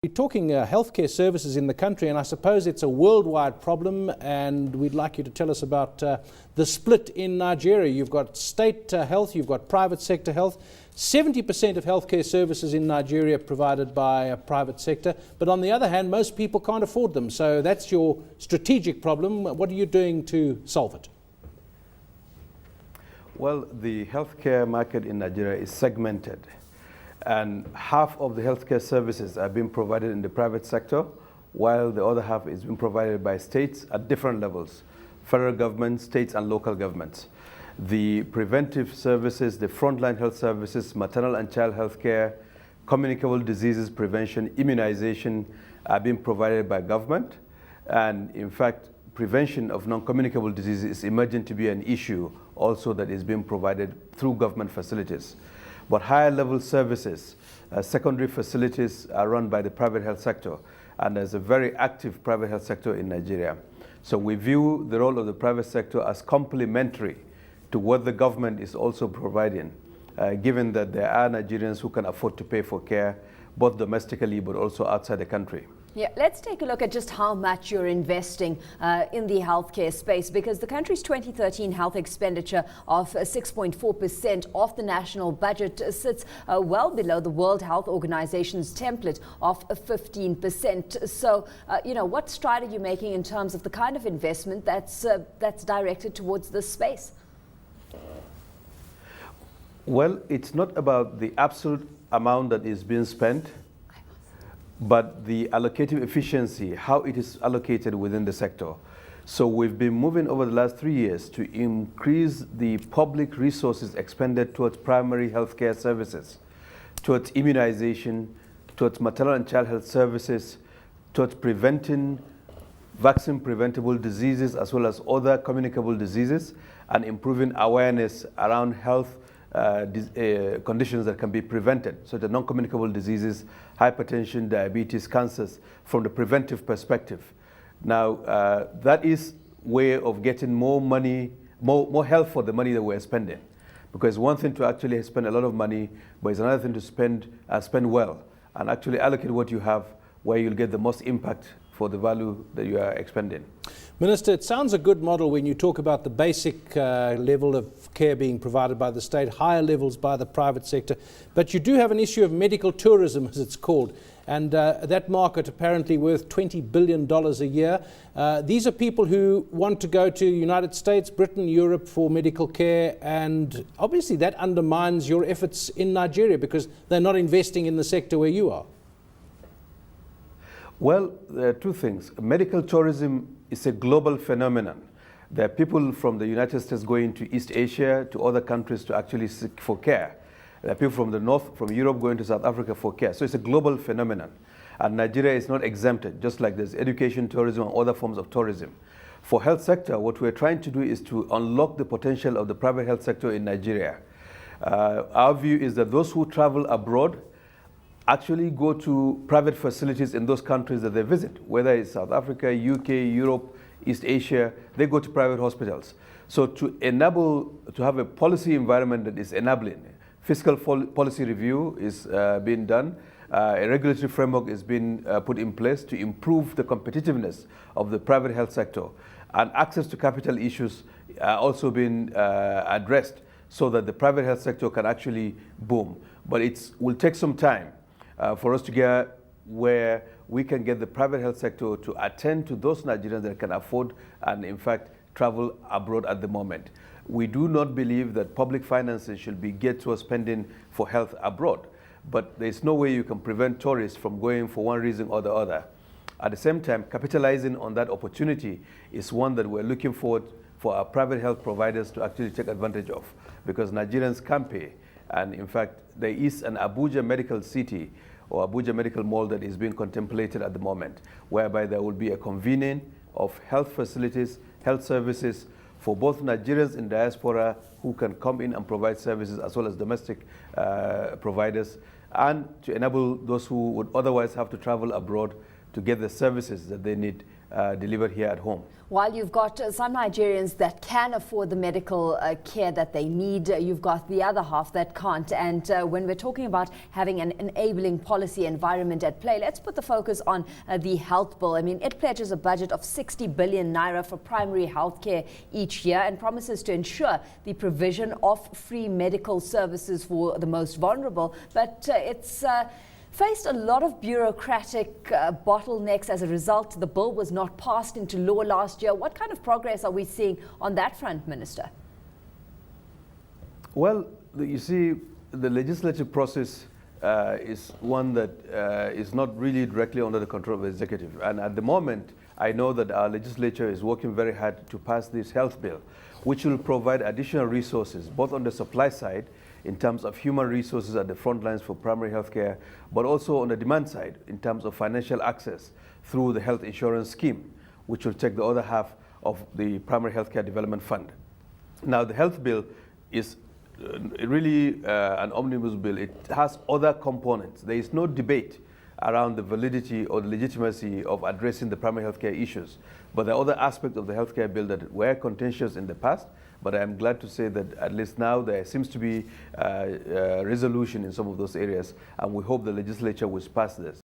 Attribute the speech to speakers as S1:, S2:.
S1: We're talking healthcare services in the country, and I suppose it's a worldwide problem, and we'd like you to tell us about the split in Nigeria. You've got state health, you've got private sector health. 70% of healthcare services in Nigeria are provided by a private sector, but on the other hand, most people can't afford them. So that's your strategic problem. What are you doing to solve it?
S2: Well, the healthcare market in Nigeria is segmented, and half of the healthcare services are being provided in the private sector, while the other half is being provided by states at different levels: federal government, states, and local governments. The preventive services, the frontline health services, maternal and child health care, communicable diseases prevention, immunization are being provided by government. And in fact, prevention of non-communicable diseases is emerging to be an issue also that is being provided through government facilities. But higher level services, secondary facilities are run by the private health sector, and there's a very active private health sector in Nigeria. So we view the role of the private sector as complementary to what the government is also providing, given that there are Nigerians who can afford to pay for care, both domestically but also outside the country.
S3: Yeah, let's take a look at just how much you're investing in the healthcare space, because the country's 2013 health expenditure of 6.4% of the national budget sits well below the World Health Organization's template of 15%. So, what stride are you making in terms of the kind of investment that's directed towards this space?
S2: Well, it's not about the absolute amount that is being spent, but the allocative efficiency, how it is allocated within the sector. So we've been moving over the last 3 years to increase the public resources expended towards primary healthcare services, towards immunization, towards maternal and child health services, towards preventing vaccine preventable diseases as well as other communicable diseases, and improving awareness around health conditions that can be prevented, so the non-communicable diseases, hypertension, diabetes, cancers, from the preventive perspective. Now, that is way of getting more money, more health for the money that we're spending. Because one thing to actually spend a lot of money, but it's another thing to spend well, and actually allocate what you have where you'll get the most impact for the value that you are expending.
S1: Minister, it sounds a good model when you talk about the basic level of care being provided by the state, higher levels by the private sector, but you do have an issue of medical tourism, as it's called, and that market apparently worth $20 billion a year. These are people who want to go to United States, Britain, Europe for medical care, and obviously that undermines your efforts in Nigeria because they're not investing in the sector where you are.
S2: Well, there are two things. Medical tourism is a global phenomenon. There are people from the United States going to East Asia, to other countries to actually seek for care. There are people from the north, from Europe, going to South Africa for care. So it's a global phenomenon. And Nigeria is not exempted, just like there's education tourism and other forms of tourism. For health sector, what we're trying to do is to unlock the potential of the private health sector in Nigeria. Our view is that those who travel abroad actually go to private facilities in those countries that they visit, whether it's South Africa, UK, Europe, East Asia, they go to private hospitals. So to have a policy environment that is enabling, fiscal policy review is being done, a regulatory framework is being put in place to improve the competitiveness of the private health sector, and access to capital issues are also being addressed so that the private health sector can actually boom. But it will take some time for us to get where we can get the private health sector to attend to those Nigerians that can afford and, in fact, travel abroad at the moment. We do not believe that public finances should be geared towards spending for health abroad, but there's no way you can prevent tourists from going for one reason or the other. At the same time, capitalizing on that opportunity is one that we're looking forward for our private health providers to actually take advantage of, because Nigerians can pay. And in fact, there is an Abuja medical city or Abuja medical mall that is being contemplated at the moment, whereby there will be a convening of health facilities, health services for both Nigerians in diaspora who can come in and provide services, as well as domestic providers, and to enable those who would otherwise have to travel abroad to get the services that they need delivered here at home.
S3: While you've got some Nigerians that can afford the medical care that they need, you've got the other half that can't. And when we're talking about having an enabling policy environment at play, let's put the focus on the health bill. I mean, it pledges a budget of 60 billion naira for primary health care each year and promises to ensure the provision of free medical services for the most vulnerable. But it's faced a lot of bureaucratic bottlenecks as a result. The bill was not passed into law last year. What kind of progress are we seeing on that front, Minister?
S2: Well, you see, the legislative process is one that is not really directly under the control of the executive. And at the moment, I know that our legislature is working very hard to pass this health bill, which will provide additional resources, both on the supply side, in terms of human resources at the front lines for primary health care, but also on the demand side in terms of financial access through the health insurance scheme, which will take the other half of the primary health care development fund. Now, the health bill is really an omnibus bill. It has other components. There is no debate around the validity or the legitimacy of addressing the primary health care issues. But there are other aspects of the healthcare bill that were contentious in the past, but I'm glad to say that at least now there seems to be resolution in some of those areas, and we hope the legislature will pass this.